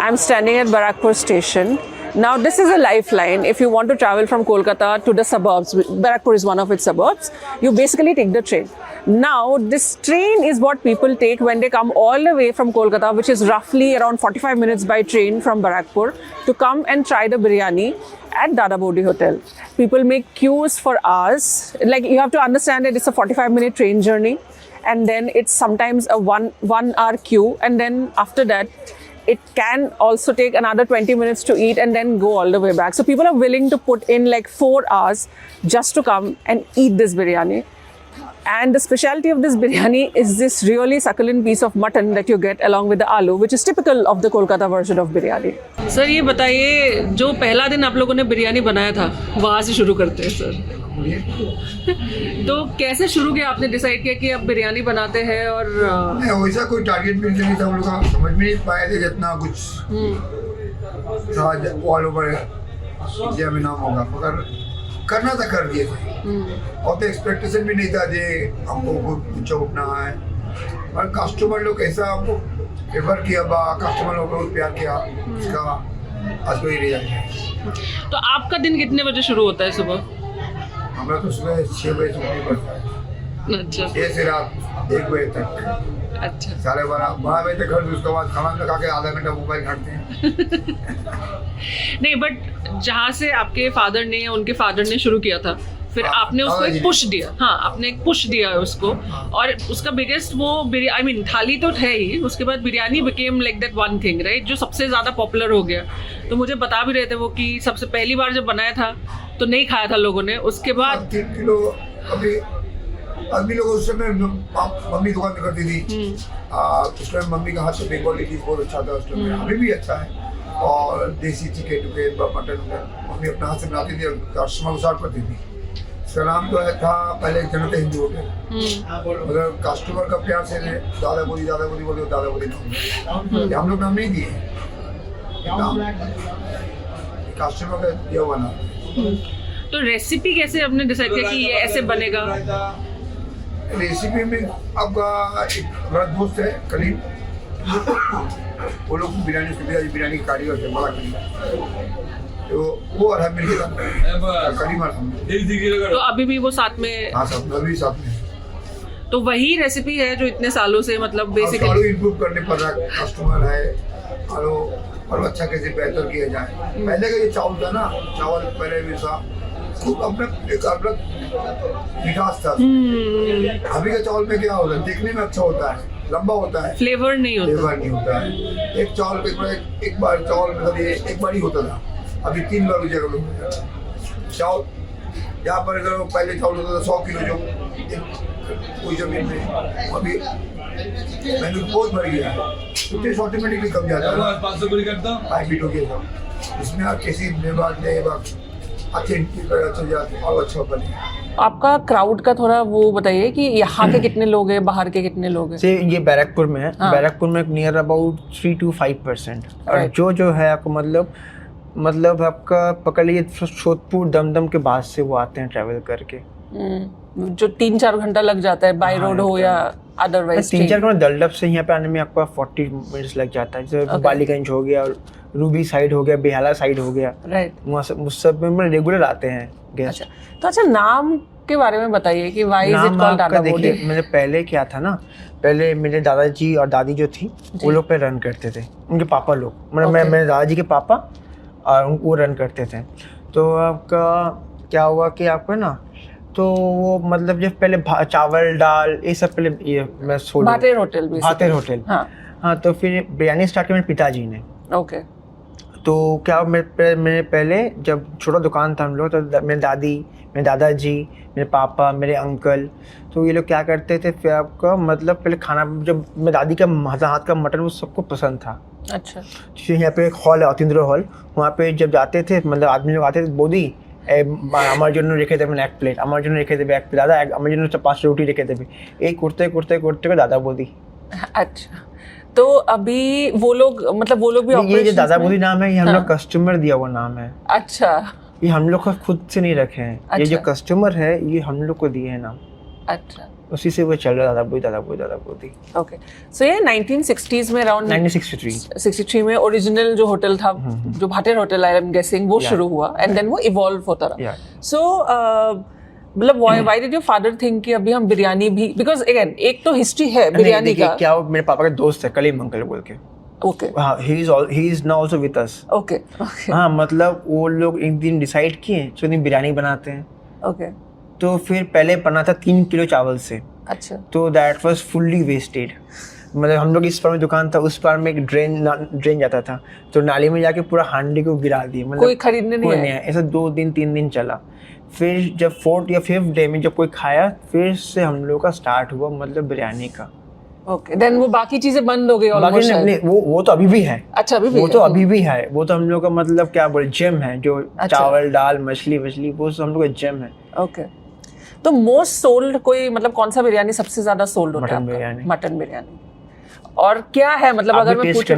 I'm standing at Barakpur station. Now this is a lifeline. If you want to travel from Kolkata to the suburbs, Barakpur is one of its suburbs, you basically take the train. Now this train is what people take when they come all the way from Kolkata, which is roughly around 45 minutes by train from Barakpur, to come and try the biryani at Dada Bodhi Hotel. People make queues for hours. Like, you have to understand that it's a 45-minute train journey, and then it's sometimes a one hour queue, and then after that it can also take another 20 minutes to eat and then go all the way back. So people are willing to put in like 4 hours just to come and eat this biryani. And the specialty of this biryani is this really succulent piece of mutton that you get along with the aloo, which is typical of the Kolkata version of biryani. Sir ये बताइए, जो पहला दिन आप लोगों ने बिरयानी बनाया था, वहाँ से शुरू करते हैं सर। तो कैसे शुरू किया, आपने डिसाइड किया कि अब बिरयानी बनाते हैं? और नहीं, वैसा कोई टारगेट भी नहीं था हम लोग का, समझ में नहीं पाए थे जितना कुछ था ऑल ओवर इंडिया में नाम होगा, मगर करना था, कर दिए थे। और तो एक्सपेक्टेशन भी नहीं था जे हमको कुछ उठना है, और कस्टमर लोग ऐसा हमको फेवर किया, कस्टमर लोग बहुत प्यार किया, उसका आज कोई रिजल्ट है। तो आपका दिन कितने बजे शुरू होता है सुबह? हमारा तो सुबह 6 बजे से उठनी पड़ता है। अच्छा। 6 से रात 1 बजे तक। अच्छा। 12:30 बजे तक घर, उसके बाद खाना खा के आधा घंटा मोबाइल घाटते हैं। नहीं, बट जहाँ से आपके फादर ने, उनके फादर ने शुरू किया था, फिर आपने उसको एक पुश दिया। हाँ, आपने एक पुश दिया है उसको, और उसका बिगेस्ट वो आई मीन थाली तो है ही, उसके बाद biryani became like that one thing, right, जो सबसे ज़्यादा पॉपुलर हो गया। तो मुझे बता भी रहे थे वो कि सबसे पहली बार जब बनाया था तो नहीं खाया था लोगों ने, उसके बाद 3 किलो अभी आदमी लोग उस समय मम्मी दुकान में करती थी, उस टाइम मम्मी का हाथ से बंगाली चीज बहुत अच्छा था, उस टाइम अभी भी अच्छा है। और देसी चिकन मटन मम्मी अपने हाथ से बनाती थी और कस्टमर को सर्व करती थी। इसका नाम तो था पहले जनता हिंदू होटल, मतलब कस्टमर का प्यार से दादा बोली बोले दादा बोली नाम, हम लोग नाम नहीं दिए, कस्टमर का दिया हुआ नाम। तो रेसिपी कैसे आपने डिसाइड किया कि ये ऐसे बनेगा? रेसिपी में आपका एक हमारा दोस्त है करीम, वो लोग बिरयानी की कारीगर थे, बड़ा करीम, तो वो और हम मिलके करीम और हम। तो अभी भी वो साथ में? हाँ, अभी साथ में। तो वही रेसिपी है जो इतने सालों से, मतलब बेसिकली आलू इम्प्रूव करने पर कस्टमर है, आलू और अच्छा कैसे बेहतर किया जाए। पहले का ये चावल था ना, चावल पहले भी था, अपना एक अलग मिठास था। अभी का चावल में क्या होता है, देखने में अच्छा होता है, लंबा होता है, फ्लेवर नहीं होता है। एक चावल एक बार चावल मतलब ये एक बार ही होता था, अभी 3 बार हो जाएगा चावल। यहाँ पर अगर पहले चावल होता था 100 किलो, जो कोई जमीन में, अभी मैंने बहुत भर गया, तो ऑटोमेटिकली कम जाता है। 500 5 फीट हो गया, इसमें आप किसी अच्छा बने। आपका क्राउड का थोड़ा वो बताइए कि यहाँ के कितने लोग हैं, बाहर के कितने लोग हैं? से ये बैरकपुर में है। हाँ। बैरकपुर में नियर अबाउट 3 to 5%। और जो है आपको मतलब आपका पकड़ लीजिए सोदपुर दमदम के बाद से वो आते हैं ट्रैवल करके, जो 3-4 घंटा लग जाता है बाय रोड हो या अदरवाइज। 3-4 घंटा दलदब से यहाँ पे आने में आपका 40 मिनट्स लग जाता है। जैसे बालीगंज हो गया, रूबी साइड हो गया, बेहाला साइड हो गया, राइट, वहाँ से उस सब में रेगुलर आते हैं गेस्ट। अच्छा, नाम के बारे में बताइए कि व्हाई इज इट कॉल्ड दादा बोडी? मैंने पहले क्या था ना, पहले मेरे दादाजी और दादी जो थी वो लोग पे रन करते थे, उनके पापा लोग, मतलब मेरे दादाजी के पापा, और वो रन करते थे। तो आपका क्या हुआ कि आपको ना, तो वो मतलब जब पहले चावल दाल ये सब पहले ये मैं भातेर होटल। हाँ, तो फिर बिरयानी स्टार्ट किया मेरे पिताजी ने। ओके। तो क्या मेरे पहले जब छोटा दुकान था हम लोग, तो मेरे दादी, मेरे दादाजी, मेरे पापा, मेरे अंकल, तो ये लोग क्या करते थे, फिर आपका मतलब पहले खाना, जब मेरे दादी का हाथ का मटन वो सबको पसंद था। अच्छा। यहाँ पे एक हॉल है अतिंद्र हॉल, वहाँ पे जब जाते थे मतलब आदमी लोग आते थे, बोदी আমার জন্য রেখে দেবেন 1 প্লেট, আমার জন্য রেখে দেবে 1 প্লেট, দাদা আমার জন্য 5 রুটি রেখে দেবে, এই করতে दादा बोदी। अच्छा, तो अभी वो लोग भी ये जो दादा बोदी नाम है, ये हम लोग कस्टमर दिया हुआ नाम है। अच्छा, ये हम लोग खुद से नहीं रखे हैं। ये जो कस्टमर है ये हम लोग को दिए हैं नाम। अच्छा। उसी से वो चल रहा था, दादा बोती। ओके, सो ये 1960s में अराउंड 1963 में ओरिजिनल जो होटल था, जो भाटेर होटल आई एम गेसिंग, वो शुरू हुआ एंड देन वो इवॉल्व होता रहा। सो मतलब why did your father think कि अभी हम बिरयानी भी, बिकॉज अगेन एक तो हिस्ट्री है बिरयानी का। क्या मेरे पापा का दोस्त है कलीम अंकल बोल के, ओके, हाँ, he is now also with us। Okay, हाँ, मतलब वो लोग एक दिन डिसाइड किए चलो दिन बिरयानी बनाते हैं। ओके, तो फिर पहले बना था 3 किलो चावल से, अच्छा, तो दैट वाज फुल्ली वेस्टेड। मतलब हम लोग इस पार में दुकान था, उस पार में एक ड्रेन जाता था, तो नाली में जाके पूरा हांडी को गिरा दिए। मतलब कोई खरीदने नहीं आया। ऐसा 2 दिन 3 दिन चला। फिर जब 4th या 5th डे में जब कोई खाया, फिर से हम लोग का स्टार्ट हुआ मतलब बिरयानी का। ओके, देन वो बाकी चीजें बंद हो गई ऑलमोस्ट। नहीं, वो तो अभी भी है। अच्छा, अभी भी वो तो अभी भी है। वो तो हम लोग का मतलब क्या बोले जेम है, जो चावल दाल मछली वो सब हम लोग का जेम है। ओके, तो मोस्ट सोल्ड कोई मतलब कौन सा बिरयानी सबसे ज्यादा सोल्ड होता है? मटन बिरयानी। मटन बिरयानी। और क्या है मतलब अगर मैं पूछूं,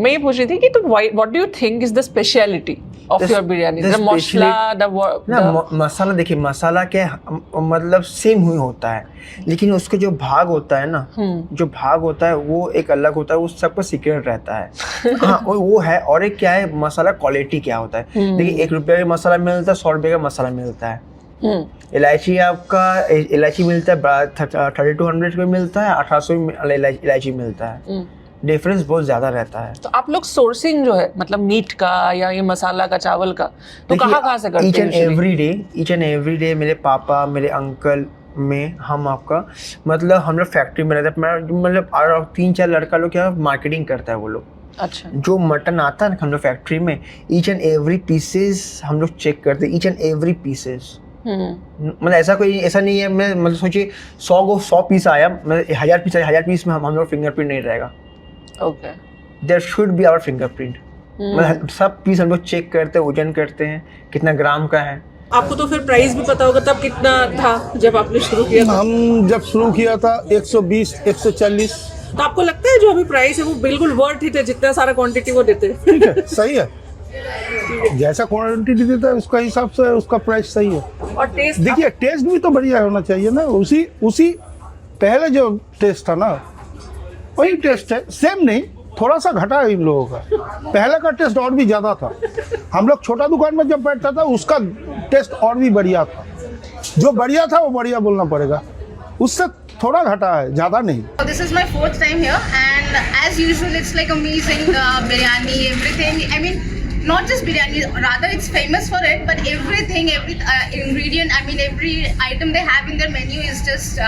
मैं ये पूछ रही थी कि तो what do you think is the speciality of your biryani? The masala, masala देखिए, मसाला क्या मतलब सेम ही होता है, लेकिन उसका जो भाग होता है ना, जो भाग होता है वो एक अलग होता है, वो सबका सीक्रेट रहता है। हाँ, वो है। और एक क्या है, मसाला क्वालिटी क्या होता है। देखिए 1 रुपये का मसाला मिलता है, 100 रुपये का मसाला मिलता है। इलायची आपका इलायची मिलता है 3200 का मिलता है, 1800 इलायची मिलता है। डिफरेंस बहुत ज्यादा रहता है। तो आप लोग सोर्सिंग जो है मतलब मीट का या ये मसाला का, चावल का, तो कहाँ से करते हैं? ईच एंड एवरी डे मेरे पापा, मेरे अंकल में हम आपका मतलब हम लोग फैक्ट्री में रहते हैं। मतलब 3-4 लड़का लोग क्या मार्केटिंग करता है वो लोग। अच्छा, जो मटन आता है ना हम लोग फैक्ट्री में, ईच एंड एवरी पीसेस हम लोग चेक करते हैं, ईच एंड एवरी पीसेस। मतलब ऐसा नहीं है, मैं मतलब सोचिए 100 पीस आया, मतलब 1000 पीस में हम लोग फिंगरप्रिंट नहीं रहेगा। Okay, there should be our fingerprint. मतलब सब पीस हम लोग चेक करते हैं, वजन करते हैं कितना ग्राम का है। आपको तो फिर प्राइस भी पता होगा, तब कितना था जब आपने शुरू किया था? हम जब शुरू किया था 120 140। तो आपको लगता है जो अभी प्राइस है वो बिल्कुल वर्थ इट है, जितना सारा क्वांटिटी वो देते हैं? ठीक है, सही है। जैसा क्वांटिटी देता है उसका हिसाब से उसका प्राइस सही है। और टेस्ट, देखिए टेस्ट भी तो बढ़िया होना चाहिए ना। उसी पहले जो टेस्ट था ना वही टेस्ट है, सेम नहीं, थोड़ा सा घटा है इन लोगों का। पहले का टेस्ट और भी ज़्यादा था। हम लोग छोटा दुकान में जब बैठता था उसका टेस्ट और भी बढ़िया था। जो बढ़िया था वो बढ़िया बोलना पड़ेगा, उससे थोड़ा घटा है, ज़्यादा नहीं। This is my 4th time here and as usual it's like amazing biryani, everything. I mean, not just biryani, rather it's famous for it, but everything, every ingredient, I mean every item they have in their menu is just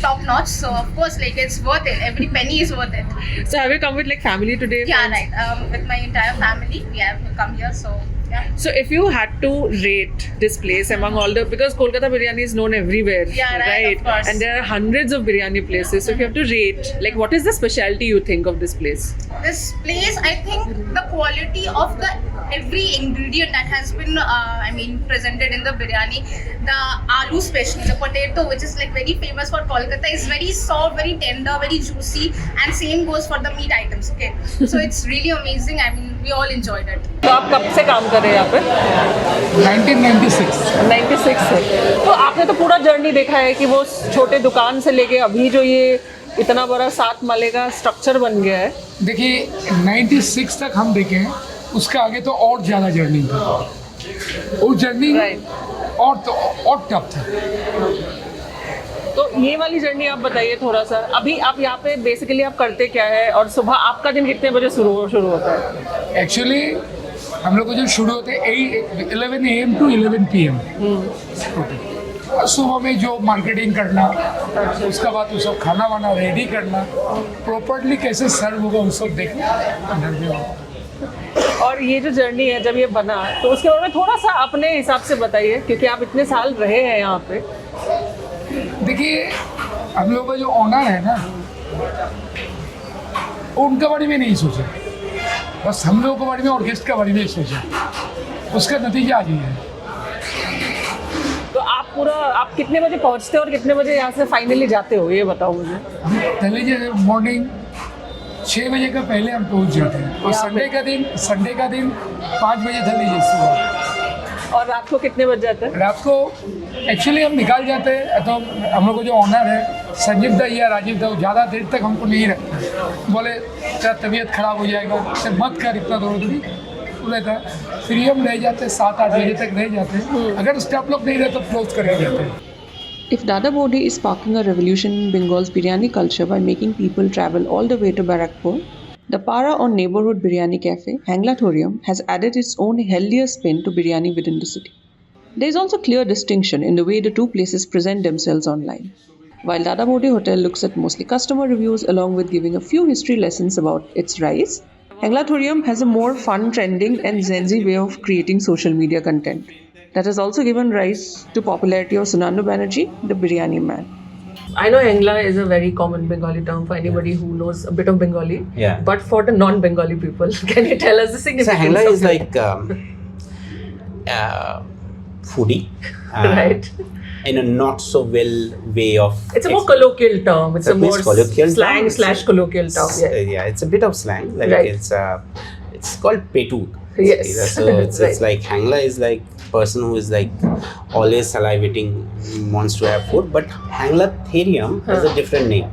top notch. So of course like it's worth it, every penny is worth it. So have you come with like family today? Yeah, right, with my entire family we have come here, so yeah. So if you had to rate this place among all the, because Kolkata biryani is known everywhere, Yeah, right, of course. And there are hundreds of biryani places. So if you have to rate, like what is the specialty you think of this place? This place, I think the quality of the every ingredient that has been I mean presented in the biryani, the aloo especially, the potato which is like very famous for Kolkata is very soft, very tender, very juicy, and same goes for the meat items. Okay, so it's really amazing. I mean we all enjoyed it. तो आप कब से काम कर रहे हैं यहाँ पे? 1996 से। तो आपने तो पूरा जर्नी देखा है कि वो छोटे दुकान से लेके अभी जो ये इतना बड़ा 7 माले का स्ट्रक्चर बन गया है। देखिए 96 तक हम देखें, उसके आगे तो और ज़्यादा जर्नी था। वो जर्नी और टफ था। तो ये वाली जर्नी आप बताइए थोड़ा सा। अभी आप यहाँ पे बेसिकली आप करते क्या है और सुबह आपका दिन कितने बजे शुरू होता है? एक्चुअली हम लोग को जो शुरू होते हैं 11 AM to 11 PM। और सुबह में जो मार्केटिंग करना, उसके बाद वो सब खाना वाना रेडी करना, प्रॉपर्ली कैसे सर्व होगा वो सब देखना। और ये जो जर्नी है जब ये बना तो उसके बारे में थोड़ा सा अपने हिसाब से बताइए, क्योंकि आप इतने साल रहे हैं यहाँ पे। देखिए हम लोग का जो ऑनर है ना, उनके बारे में नहीं सोचा, बस हम लोगों के बारे में और गेस्ट के बारे में सोचा। उसका नतीजा आज ही है। तो आप कितने बजे पहुँचते हो और कितने बजे यहाँ से फाइनली जाते हो, ये बताओ मुझे। हम लीजिए मॉर्निंग 6 बजे का पहले हम पहुँच जाते हैं, और संडे का दिन 5 बजे धर लीजिए सुबह। और रात को कितने बज जाते हैं? रात को एक्चुअली हम निकाल जाते हैं, तो हम लोग को जो ऑनर है संजीव दा या राजीव दा ज़्यादा देर तक हमको नहीं रखते, बोले तेरा तबीयत खराब हो जाएगा, तो मत कर इतना दौड़ बोले था। फिर हम रह जाते 7-8 बजे तक रह जाते, अगर स्टाफ लोग नहीं रहे तो क्लोज करके जाते हैं। If Dada Bodi is sparking a revolution in Bengal's biryani culture by making people travel all the way to Barakpur, the Para or neighborhood biryani cafe, Hanglatorium, has added its own healthier spin to biryani within the city. There is also clear distinction in the way the two places present themselves online. While Dada Bodi Hotel looks at mostly customer reviews along with giving a few history lessons about its rise, Hanglatorium has a more fun, trending and Gen Z way of creating social media content that has also given rise to popularity of Sunandu Banerjee, the biryani man. I know Hengla is a very common Bengali term for anybody who knows a bit of Bengali. Yeah. But for the non-Bengali people, can you tell us the So significance Hengla of is like foodie, right. in a not so well way of. It's a more colloquial term. It's a more colloquial slang term. slash colloquial term. Yeah. It's a bit of slang. Like Right. it's called petu. Yes. So it's Right. like Hangla is like person who is like always salivating, wants to have food. But Hanglatherium has a different name.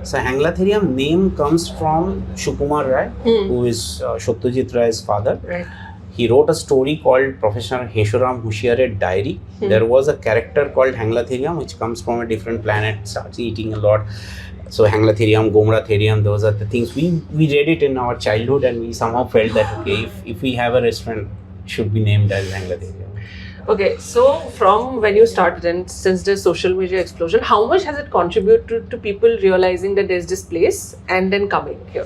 So Hanglatherium name comes from Shukumar Rai, who is Satyajit Rai's father. Right. He wrote a story called Professor Heshuram Hushiare Diary. There was a character called Hanglatherium which comes from a different planet, starts eating a lot. So Hanglatherium, Gomratherium, those are the things. We read it in our childhood and we somehow felt that okay, if we have a restaurant, it should be named as Hanglatherium. Okay, so from when you started and since the social media explosion, how much has it contributed to people realizing that there's this place and then coming here?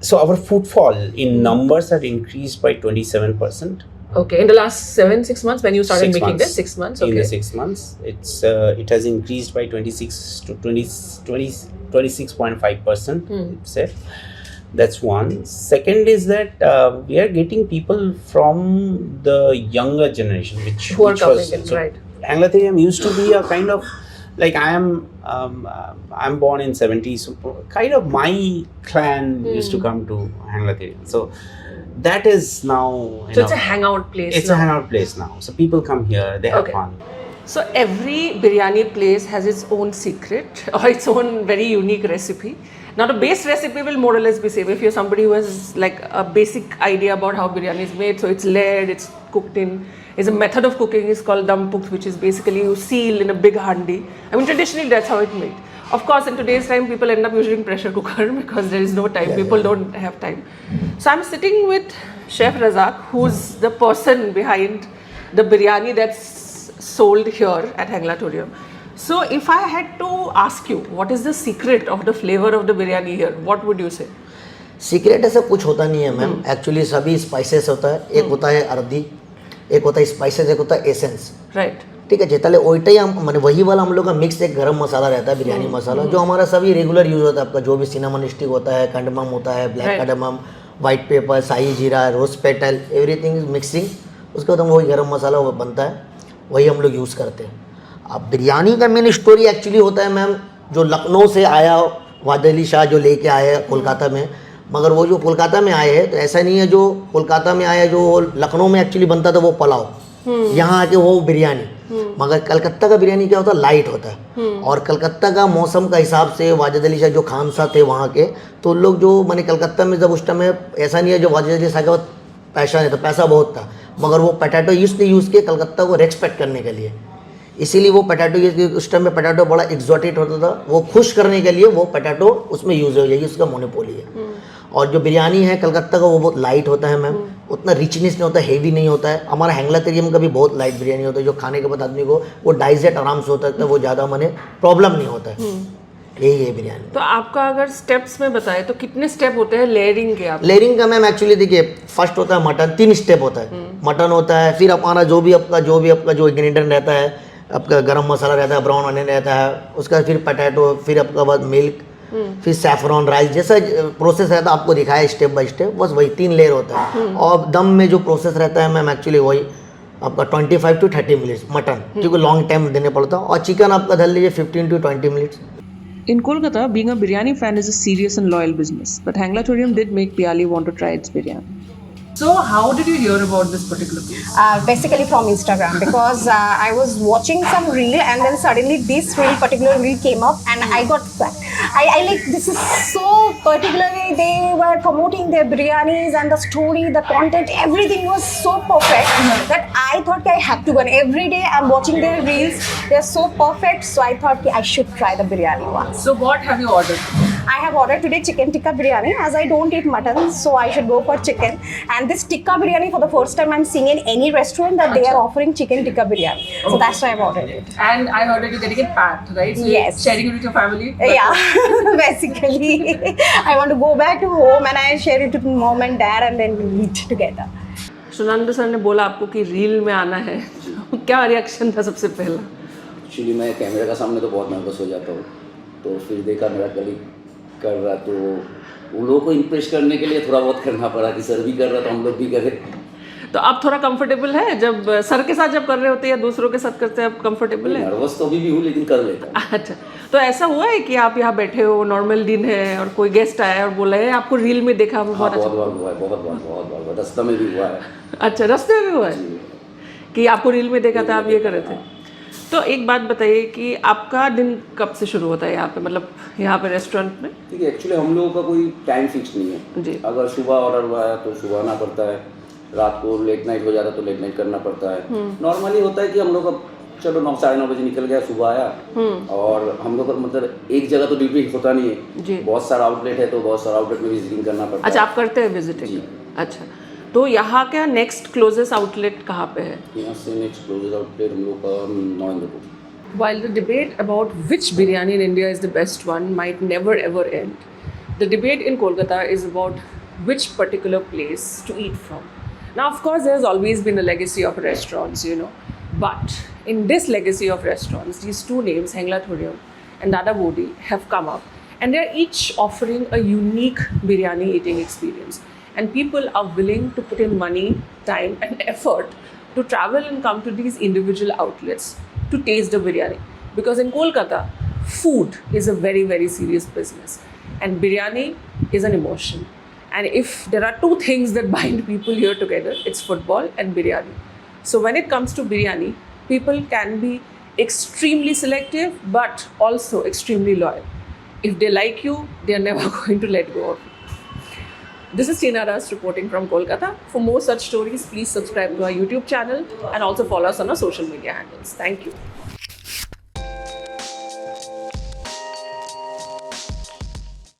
So our footfall in numbers have increased by 27%. Okay, in the last 7-6 months when you started 6 making months. this, 6 months. Okay. In the 6 months, it has increased by 26.5%. It's said. That's one. Second is that we are getting people from the younger generation, Who are coming in, right. Hanglatherium used to be a kind of like I'm born in 70s, so kind of my clan used to come to Hanglatherium. So that is now. So it's a hangout place. It's now. a hangout place now. So people come here, they have Okay. fun. So every biryani place has its own secret or its own very unique recipe. Now the base recipe will more or less be same. If you're somebody who has like a basic idea about how biryani is made, so it's layered, it's cooked in. Is a method of cooking is called dum pukht, which is basically you seal in a big handi. I mean traditionally that's how it's made. Of course, in today's time, people end up using pressure cooker because there is no time. People don't have time. So I'm sitting with Chef Razak, who's the person behind the biryani that's sold here at Hanglatorium. So if I had to ask you, what is the secret of the flavor of the biryani here? What would you say? Secret ऐसा कुछ होता नहीं है ma'am, actually सभी spices होता है, एक होता है अर्दी, एक होता है स्पाइसेस, एक होता है एसेंस, Right. ठीक है जेताले ओइटा ही हम माने वही वाला हम लोग का मिक्स एक गरम मसाला रहता है, बिरयानी मसाला जो हमारा सभी रेगुलर यूज होता है, आपका जो भी सिनेमन स्टिक होता है, कंडमम होता है, ब्लैक कंडमम, वाइट पेपर, शाही जीरा, rose petal, everything is mixing, उसके बाद हम वही गरम मसाला वो बनता है, वही हम लोग यूज़ करते हैं। अब बिरयानी का मेन स्टोरी एक्चुअली होता है मैम, जो लखनऊ से आया वाद अली शाह जो लेके आए कोलकाता में, मगर वो जो कोलकाता में आए हैं तो ऐसा नहीं है जो कोलकाता में आया जो लखनऊ में एक्चुअली बनता था वो पुलाव, यहाँ आके वो बिरयानी, मगर कलकत्ता का बिरयानी क्या होता है लाइट होता है, और कलकत्ता का मौसम का हिसाब से वाजिद अली शाह जो खानसा थे वहाँ के, तो लोग जो मैंने कलकत्ता में जब उस टाइम में ऐसा नहीं है जो वाजिद अली शाह का पैसा नहीं था, पैसा बहुत था, मगर वो पोटैटो यूज़ किए कलकत्ता को रेस्पेक्ट करने के लिए, इसीलिए वो पोटैटो उस टाइम में पोटैटो बड़ा एक्जॉटिक होता था, वो खुश करने के लिए वो पोटैटो उसमें यूज़ हो जाएगी, उसका मोनोपोली है। और जो बिरयानी है कलकत्ता का वो बहुत लाइट होता है मैम, उतना रिचनेस नहीं होता, हेवी नहीं होता है। हमारा हैंगलाथेरियम का भी बहुत लाइट बिरयानी होता है, जो खाने के बाद आदमी को वो डाइजेस्ट आराम से होता है, वो ज़्यादा माने प्रॉब्लम नहीं होता है, यही है बिरयानी। तो आपका अगर स्टेप्स में बताए तो कितने स्टेप होते हैं लेयरिंग के? आप लेयरिंग का मैम एक्चुअली देखिए, फर्स्ट होता है मटन, 3 स्टेप होता है, मटन होता है, फिर हमारा जो भी आपका जो इंग्रेडिएंट रहता है, आपका गरम मसाला रहता है, ब्राउन अनियन रहता है, उसका फिर पोटैटो, फिर आपका बाद मिल्क, फिर सैफरॉन राइस, जैसा प्रोसेस रहता है आपको दिखाया स्टेप बाय स्टेप, बस वही 3 लेयर होता है। और दम में जो प्रोसेस रहता है मैम एक्चुअली वही आपका 25 to 30 मिनट्स मटन, क्योंकि लॉन्ग टाइम देने पड़ता है, और चिकन आपका धर लीजिए 15 to 20 minutes. In Kolkata, being a biryani fan is a serious and loyal business, but Hanglatorium did make Piali want to try its biryani. So how did you hear about this particular place? Basically from Instagram, because I was watching some reel and then suddenly this particular reel came up and I got hooked. I like, this is so particularly, they were promoting their biryanis and the story, the content, everything was so perfect that I thought I have to go. And every day I'm watching their reels, they're so perfect, so I thought I should try the biryani once. So what have you ordered? I have ordered today chicken tikka biryani, as I don't eat mutton, so I should go for chicken. And this tikka biryani, for the first time I'm seeing in any restaurant that they are offering chicken tikka biryani. So that's why I've ordered it. And I heard that you're getting it packed, right? So Yes. you're sharing it with your family? Yeah, basically. I want to go back to home and I share it with mom and dad and then we eat together. Sunand sir ने बोला आपको कि reel में आना है, क्या reaction था सबसे पहला? एक्चुअली मैं कैमरे का सामने तो बहुत नर्वस हो जाता हूँ, तो फिर देखा मेरा कलीग कर रहा, तो उन लोगों को इम्प्रेस करने के लिए थोड़ा बहुत करना पड़ा कि सर भी कर रहा तो हम लोग भी करें। तो आप थोड़ा कंफर्टेबल है जब सर के साथ जब कर रहे होते हैं या दूसरों के साथ करते हैं, आप कंफर्टेबल है? नर्वस तो अभी भी हूँ लेकिन कर लेता हूँ। अच्छा, तो ऐसा हुआ है कि आप यहाँ बैठे हो, नॉर्मल दिन है और कोई गेस्ट आया है और बोला है आपको रील में देखा, वो बहुत अच्छा? बहुत बार हुआ है, बहुत बार रास्ते में भी हुआ है। अच्छा, रास्ते में भी हुआ है कि आपको रील में देखा था, आप ये कर रहे थे? तो एक बात बताइए कि आपका दिन कब से शुरू होता है यहाँ पे, मतलब यहाँ पे रेस्टोरेंट में? ठीक है, एक्चुअली हम लोगों का कोई टाइम फिक्स नहीं है जी। अगर सुबह ऑर्डर हुआ है तो सुबह आना पड़ता है, रात को लेट नाइट हो जाता है तो लेट नाइट करना पड़ता है। नॉर्मली होता है कि हम लोग का चलो 9 साढ़े 9 बजे निकल गया, सुबह आया, और हम लोग का मतलब एक जगह तो ड्यूटी होता नहीं है, बहुत सारा आउटलेट है तो बहुत सारा आउटलेट में विजिटिंग करना पड़ता है। अच्छा, आप करते हैं विजिटिंग? अच्छा, तो यहाँ का नेक्स्ट क्लोजेस्ट आउटलेट कहाँ पे है? यहाँ से नेक्स्ट क्लोजेस्ट आउटलेट हम लोग का नौइंद्रपुर। While the debate about which biryani in India is the best one might never ever end, the debate in Kolkata is about which particular place to eat from. Now, of course, there's always been a legacy of restaurants, you know, but in this legacy of restaurants, these two names, Henglathuriam and Dada Bodhi, have come up, and they're each offering a unique biryani eating experience. And people are willing to put in money, time, and effort to travel and come to these individual outlets to taste the biryani, because in Kolkata food is a very, very serious business and biryani is an emotion, and if there are two things that bind people here together, it's football and biryani. So when it comes to biryani, people can be extremely selective but also extremely loyal. If they like you, they are never going to let go of you. This is Tina Das reporting from Kolkata. For more such stories, please subscribe to our YouTube channel and also follow us on our social media handles. Thank you.